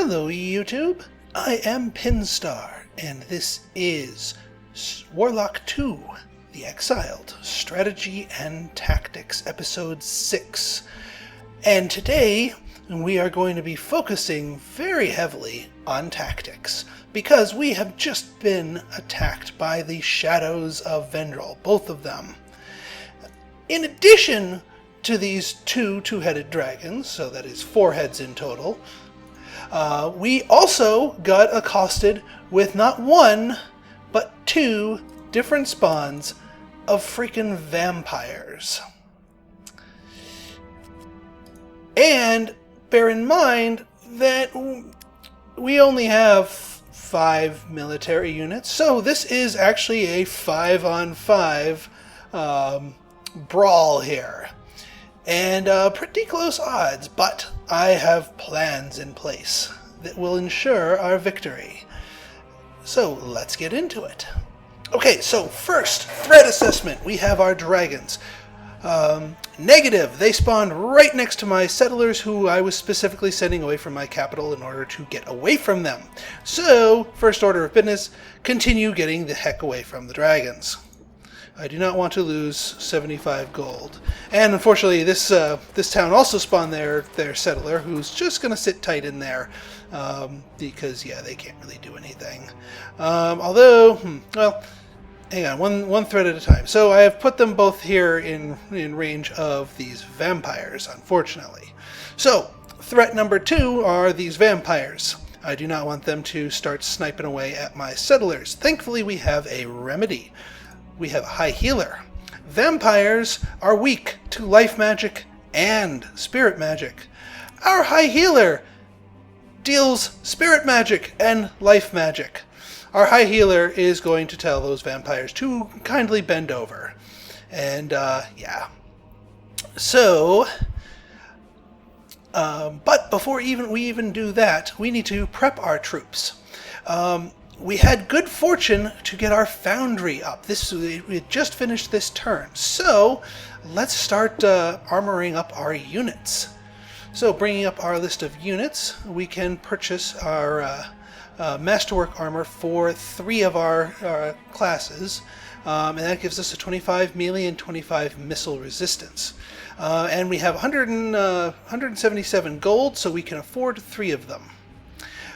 Hello YouTube, I am Pinstar, and this is Warlock 2, The Exiled, Strategy and Tactics, Episode 6. And today, we are going to be focusing very heavily on tactics, because we have just been attacked by the Shadows of Vendrell, both of them. In addition to these two-headed dragons, so that is 4 heads in total, we also got accosted with not one, but 2 different spawns of freaking vampires. And bear in mind that we only have 5 military units, so this is actually a 5-on-5 brawl here. And pretty close odds, but I have plans in place that will ensure our victory. So let's get into it. Okay, so first, threat assessment. We have our dragons. Negative. They spawned right next to my settlers, who I was specifically sending away from my capital in order to get away from them. So, first order of business, continue getting the heck away from the dragons. I do not want to lose 75 gold. And unfortunately, this town also spawned their settler, who's just going to sit tight in there, because, yeah, they can't really do anything. Although, well, hang on, one threat at a time. So I have put them both here in range of these vampires, unfortunately. So, threat number 2 are these vampires. I do not want them to start sniping away at my settlers. Thankfully, we have a remedy. We have a high healer. Vampires are weak to life magic and spirit magic. Our high healer deals spirit magic and life magic. Our high healer is going to tell those vampires to kindly bend over. And, yeah. So, but before we even do that, we need to prep our troops. We had good fortune to get our foundry up. We had just finished this turn. So, let's start armoring up our units. So, bringing up our list of units, we can purchase our masterwork armor for 3 of our classes. And that gives us a 25 melee and 25 missile resistance. And we have 177 gold, so we can afford 3 of them.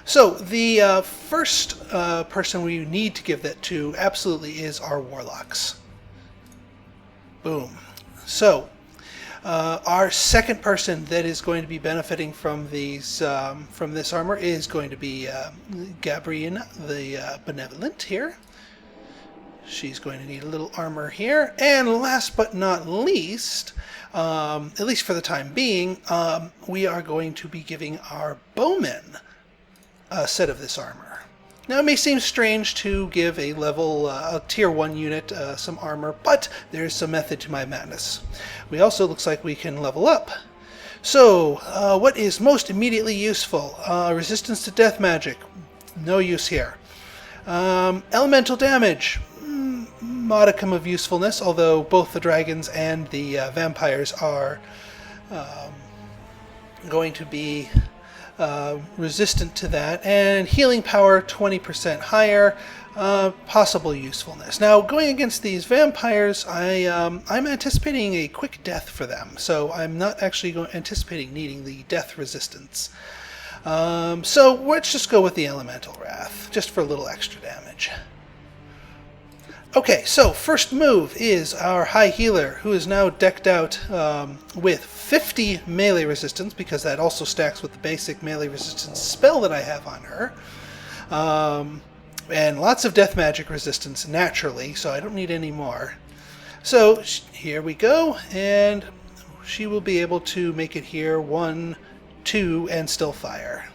So, the first person we need to give that to absolutely is our warlocks. Boom. So, our second person that is going to be benefiting from this armor is going to be Gabriina the Benevolent here. She's going to need a little armor here. And last but not least, at least for the time being, we are going to be giving our bowmen a set of this armor. Now, it may seem strange to give a tier 1 unit some armor, but there's some method to my madness. We also looks like we can level up. So, what is most immediately useful? Resistance to death magic, no use here. Elemental damage, modicum of usefulness, although both the dragons and the vampires are going to be resistant to that, and healing power 20% higher, possible usefulness. Now, going against these vampires, I'm anticipating a quick death for them, so I'm not actually anticipating needing the death resistance. So let's just go with the Elemental Wrath, just for a little extra damage. Okay, so first move is our high healer, who is now decked out with 50 melee resistance, because that also stacks with the basic melee resistance spell that I have on her. And lots of death magic resistance naturally, so I don't need any more. So here we go, and she will be able to make it here 1, 2, and still fire.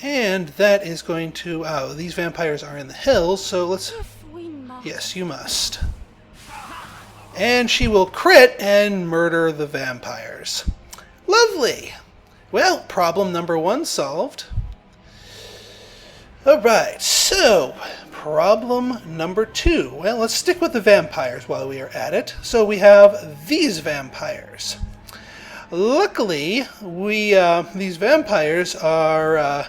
And that is going to... Oh, these vampires are in the hills, so let's... Yes, you must. And she will crit and murder the vampires. Lovely! Well, problem number 1 solved. Alright, so problem number 2. Well, let's stick with the vampires while we are at it. So we have these vampires. Luckily, these vampires are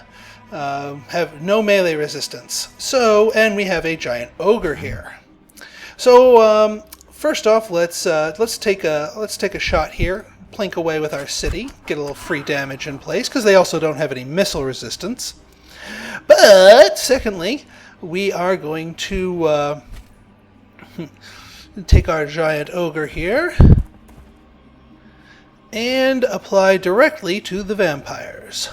have no melee resistance. So, and we have a giant ogre here. So first off, let's take a shot here. Plink away with our city, get a little free damage in place because they also don't have any missile resistance. But secondly, we are going to take our giant ogre here and apply directly to the vampires.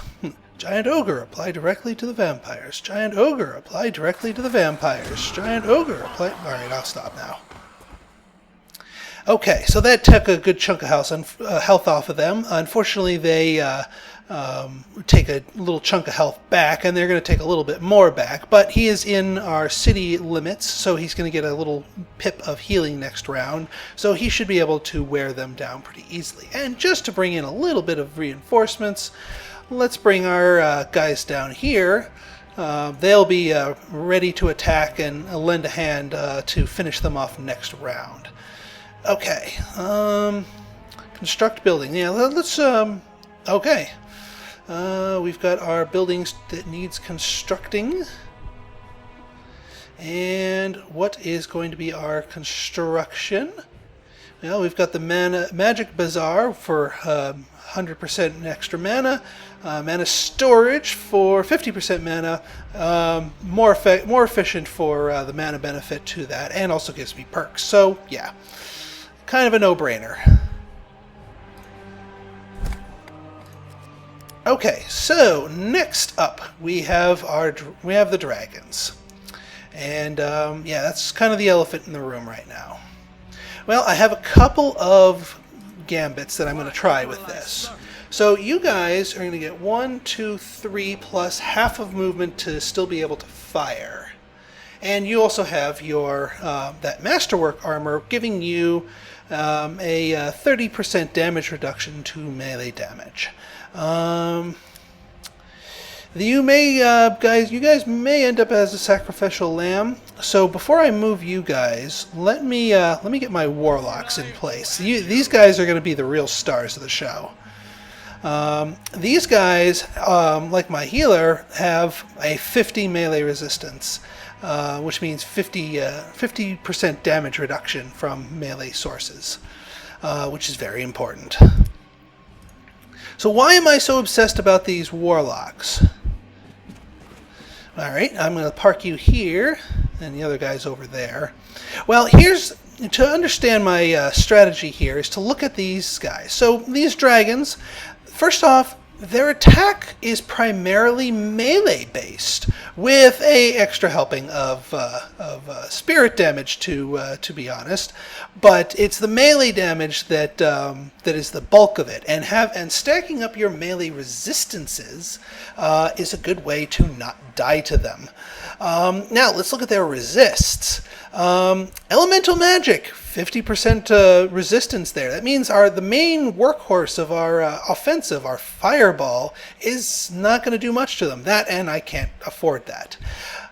Giant ogre, apply directly to the vampires. Giant ogre, apply directly to the vampires. Giant ogre, apply... Alright, I'll stop now. Okay, so that took a good chunk of health off of them. Unfortunately, they take a little chunk of health back, and they're going to take a little bit more back. But he is in our city limits, so he's going to get a little pip of healing next round. So he should be able to wear them down pretty easily. And just to bring in a little bit of reinforcements, let's bring our guys down here. They'll be ready to attack and lend a hand to finish them off next round. Okay, construct building. Yeah, let's, okay. We've got our buildings that needs constructing. And what is going to be our construction? Well, we've got the magic bazaar for 100% extra mana, mana storage for 50% mana, more efficient for the mana benefit to that, and also gives me perks. So, yeah. Kind of a no-brainer. Okay, so next up we have the dragons, and yeah, that's kind of the elephant in the room right now. Well, I have a couple of gambits that I'm going to try with this. So you guys are going to get 1, 2, 3 plus half of movement to still be able to fire, and you also have your that masterwork armor giving you a 30% damage reduction to melee damage. You guys may end up as a sacrificial lamb. So before I move you guys, let me get my warlocks in place. These guys are going to be the real stars of the show. These guys, like my healer, have a 50 melee resistance. Which means 50% damage reduction from melee sources, which is very important. So why am I so obsessed about these warlocks? Alright, I'm going to park you here, and the other guy's over there. Well, to understand my strategy here is to look at these guys. So these dragons, first off, their attack is primarily melee based, with a extra helping of spirit damage to be honest. But it's the melee damage that is the bulk of it, and stacking up your melee resistances is a good way to not die to them. Now let's look at their resists. Elemental magic, 50% resistance there. That means the main workhorse of our offensive, our fireball, is not going to do much to them. That, and I can't afford that.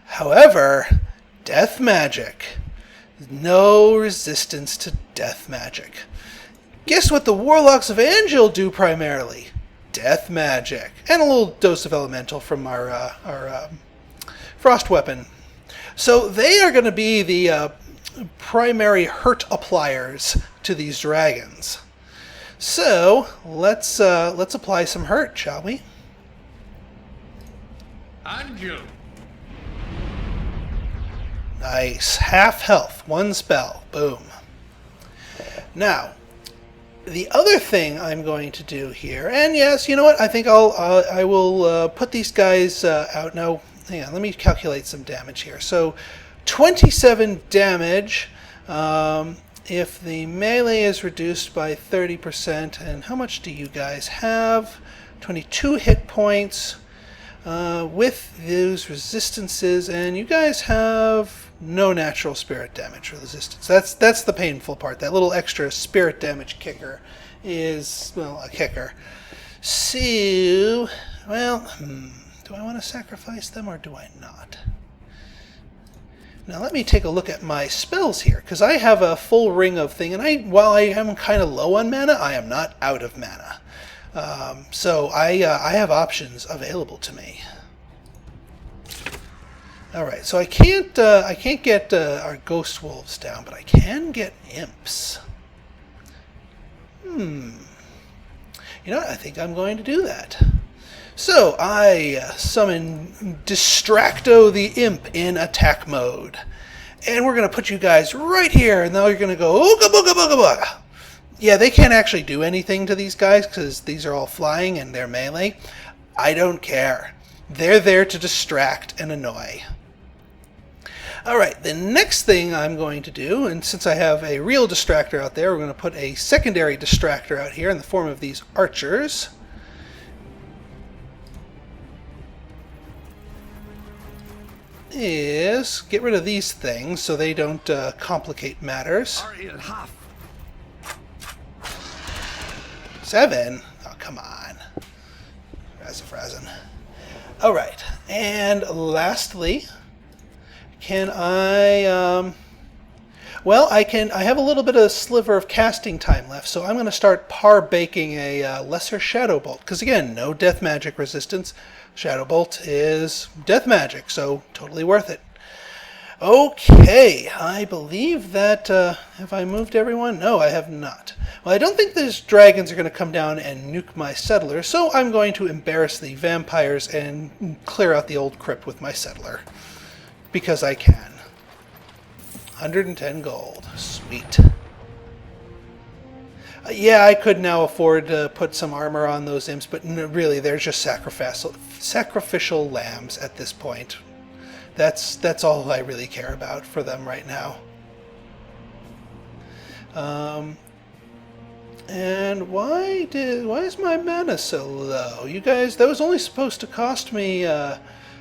However, death magic, no resistance to death magic. Guess what the Warlocks of Angel do primarily? Death magic. And a little dose of elemental from our frost weapon. So they are going to be the primary hurt appliers to these dragons. So let's apply some hurt, shall we? Angel. Nice. Half health, one spell. Boom. Now, the other thing I'm going to do here, and yes, you know what? I think I will put these guys out now. Hang on, let me calculate some damage here. So, 27 damage if the melee is reduced by 30%. And how much do you guys have? 22 hit points with those resistances, and you guys have no natural spirit damage resistance. That's the painful part. That little extra spirit damage kicker is, well, a kicker. So, well, do Do I want to sacrifice them or do I not? Now let me take a look at my spells here, because I have a full ring of thing, and while I am kind of low on mana, I am not out of mana. So I have options available to me. All right, so I can't get our ghost wolves down, but I can get imps. You know what? I think I'm going to do that. So I summon Distracto the Imp in attack mode. And we're going to put you guys right here, and now you're going to go ooga booga booga booga. Yeah, they can't actually do anything to these guys because these are all flying and they're melee. I don't care. They're there to distract and annoy. Alright, the next thing I'm going to do, and since I have a real distractor out there, we're going to put a secondary distractor out here in the form of these archers. Is get rid of these things so they don't complicate matters. 7? Oh, come on. Razafrazin. Alright, and lastly, can I... well, I have a little bit of a sliver of casting time left, so I'm going to start par-baking a lesser Shadow Bolt. Because again, no death magic resistance. Shadow Bolt is death magic, so totally worth it. Okay, I believe that... have I moved everyone? No, I have not. Well, I don't think these dragons are going to come down and nuke my settler, so I'm going to embarrass the vampires and clear out the old crypt with my settler. Because I can. 110 gold. Sweet. Yeah, I could now afford to put some armor on those imps, but really, they're just sacrificial lambs at this point. That's all I really care about for them right now. And why is my mana so low? You guys, that was only supposed to cost me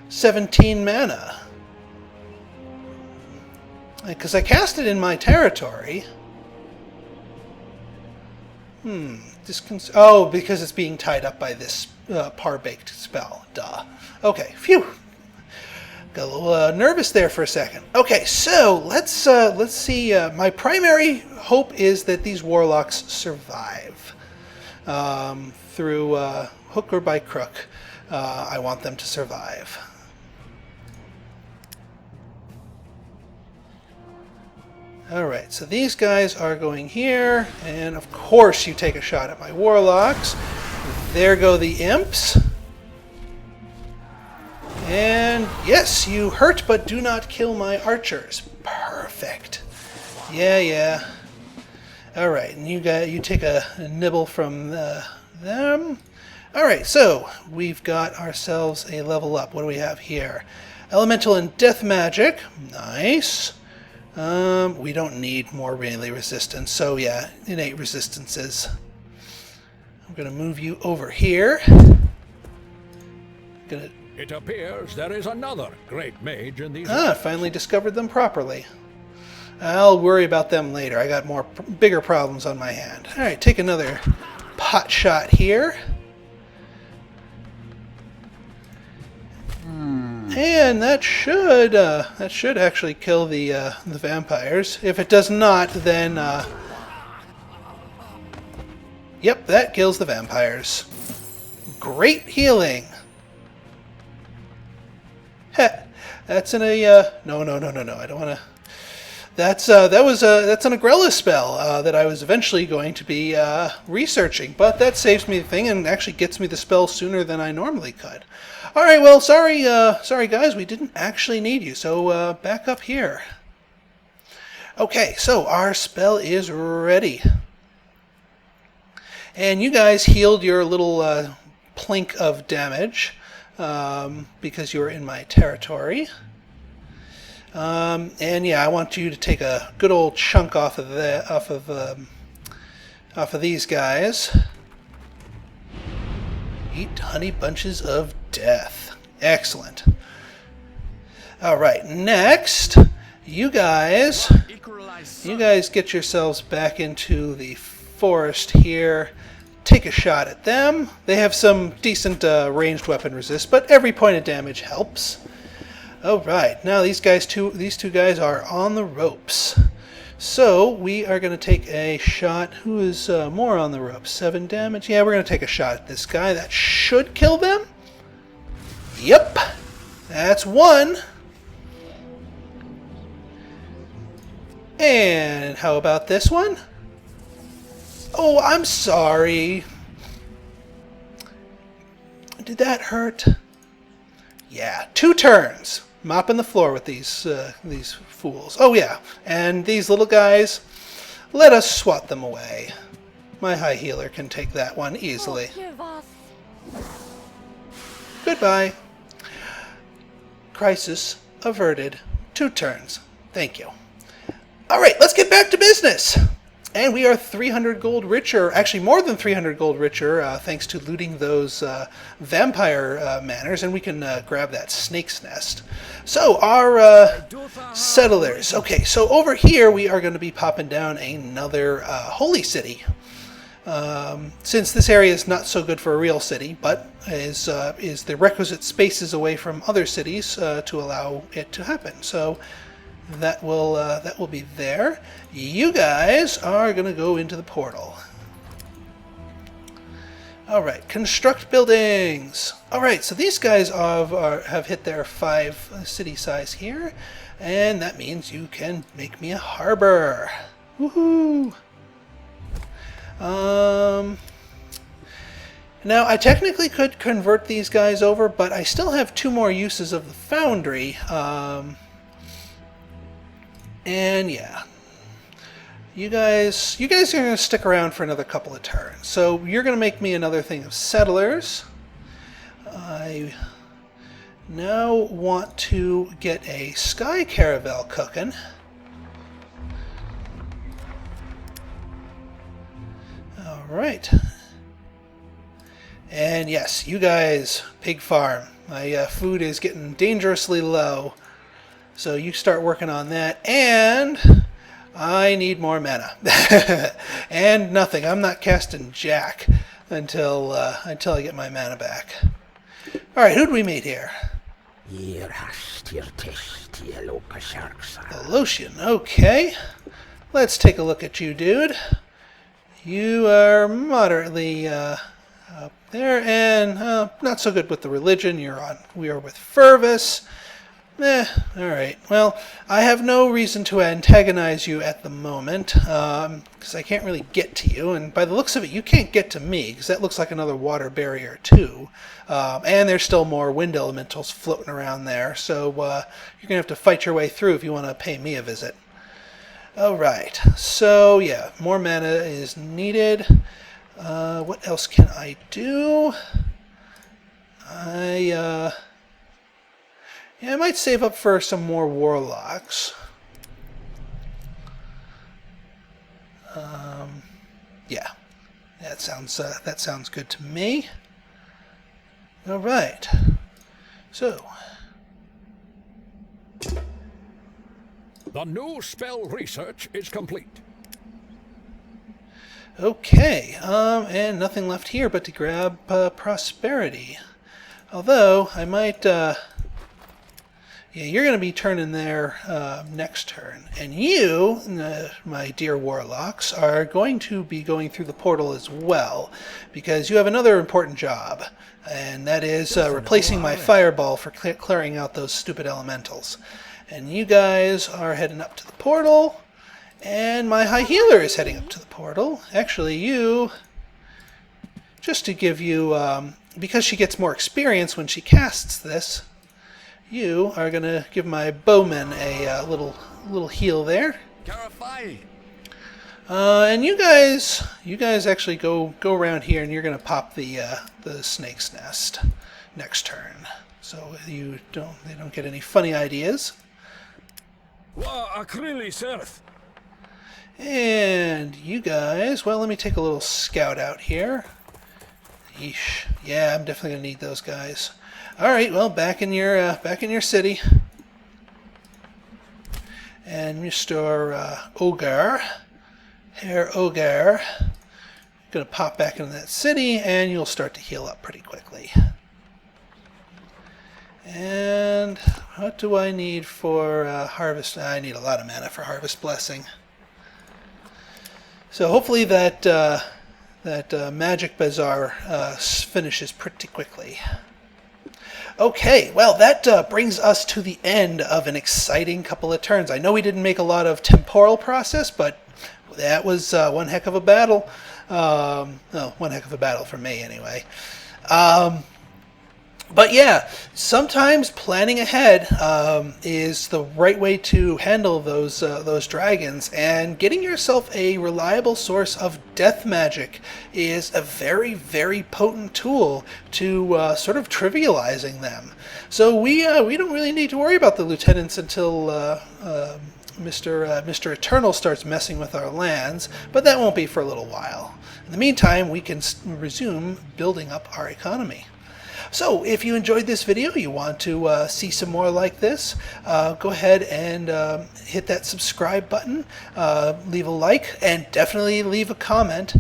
17 mana. Because I cast it in my territory. Oh, because it's being tied up by this par-baked spell. Duh. Okay, phew. Got a little nervous there for a second. Okay, so let's see. My primary hope is that these warlocks survive through hook or by crook. I want them to survive. Alright, so these guys are going here, and of course you take a shot at my warlocks. There go the imps. And yes, you hurt but do not kill my archers. Perfect. Yeah. Alright, and you take a nibble from them. Alright, so we've got ourselves a level up. What do we have here? Elemental and death magic. Nice. We don't need more melee resistance, so yeah, innate resistances. I'm going to move you over here. It appears there is another great mage in these... Finally discovered them properly. I'll worry about them later. I got bigger problems on my hand. Alright, take another pot shot here. And that should actually kill the vampires. If it does not, then yep, that kills the vampires. Great healing. Heh, that's in a no. I don't want to. That's an Agrella spell that I was eventually going to be researching, but that saves me the thing and actually gets me the spell sooner than I normally could. All right, well, sorry guys, we didn't actually need you, so back up here. Okay, so our spell is ready. And you guys healed your little plink of damage because you were in my territory. And yeah, I want you to take a good old chunk off of these guys. Eat honey bunches of death. Excellent. All right, next, you guys get yourselves back into the forest here. take a shot at them. They have some decent ranged weapon resist, but every point of damage helps. Alright, now these two guys are on the ropes. So we are going to take a shot. Who is more on the ropes? 7 damage? Yeah, we're going to take a shot at this guy. That should kill them. Yep. That's 1. And how about this one? Oh, I'm sorry. Did that hurt? Yeah, 2 turns. Mopping the floor with these fools. Oh yeah, and these little guys, let us swat them away. My high healer can take that one easily. Goodbye. Crisis averted. 2 turns. Thank you. Alright, let's get back to business. And we are 300 gold richer, actually more than 300 gold richer, thanks to looting those vampire manors, and we can grab that snake's nest. So, our settlers. Okay, so over here we are going to be popping down another holy city. Since this area is not so good for a real city, but is the requisite spaces away from other cities to allow it to happen. So, that will be there. You guys are going to go into the portal. Alright, construct buildings. Alright, so these guys have hit their 5 city size here, and that means you can make me a harbor. Woohoo! Now, I technically could convert these guys over, but I still have 2 more uses of the foundry. And yeah, you guys are going to stick around for another couple of turns. So you're going to make me another thing of settlers. I now want to get a sky caravel cooking. All right. And yes, you guys, pig farm. My food is getting dangerously low. So you start working on that, and I need more mana. And nothing. I'm not casting jack until I get my mana back. All right, who do we meet here? The Lotian. Okay. Let's take a look at you, dude. You are moderately up there, and not so good with the religion. We are with Fervus. Alright. Well, I have no reason to antagonize you at the moment, because I can't really get to you, and by the looks of it, you can't get to me, because that looks like another water barrier, too. And there's still more wind elementals floating around there, so you're going to have to fight your way through if you want to pay me a visit. Alright, so yeah, more mana is needed. What else can I do? Yeah, I might save up for some more warlocks. Yeah, that sounds good to me. All right, so the new spell research is complete. okay, and nothing left here but to grab prosperity. Although I might. Yeah, you're going to be turning there next turn. And you, my dear warlocks, are going to be going through the portal as well, because you have another important job, and that is replacing my fireball for clearing out those stupid elementals. And you guys are heading up to the portal, and my high healer is heading up to the portal. Actually, just to give you, because she gets more experience when she casts this, you are going to give my bowman a little heal there. And you guys actually go around here, and you're going to pop the snake's nest next turn, so they don't get any funny ideas. And you guys, well, let me take a little scout out here. Yeesh. Yeah, I'm definitely going to need those guys. All right, well, back in your city. And Mr. Ogre, Herr Ogre, going to pop back into that city, and you'll start to heal up pretty quickly. And what do I need for harvest? I need a lot of mana for Harvest Blessing. So hopefully that Magic Bazaar finishes pretty quickly. Okay, well, that brings us to the end of an exciting couple of turns. I know we didn't make a lot of temporal process, but that was one heck of a battle. One heck of a battle for me, anyway. But yeah, sometimes planning ahead is the right way to handle those dragons, and getting yourself a reliable source of death magic is a very, very potent tool to sort of trivializing them. So we don't really need to worry about the lieutenants until Mr. Eternal starts messing with our lands, but that won't be for a little while. In the meantime, we can resume building up our economy. So, if you enjoyed this video, you want to see some more like this, go ahead and hit that subscribe button, leave a like, and definitely leave a comment.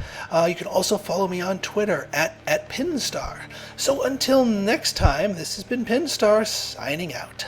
You can also follow me on Twitter at Pinstar. So, until next time, this has been Pinstar signing out.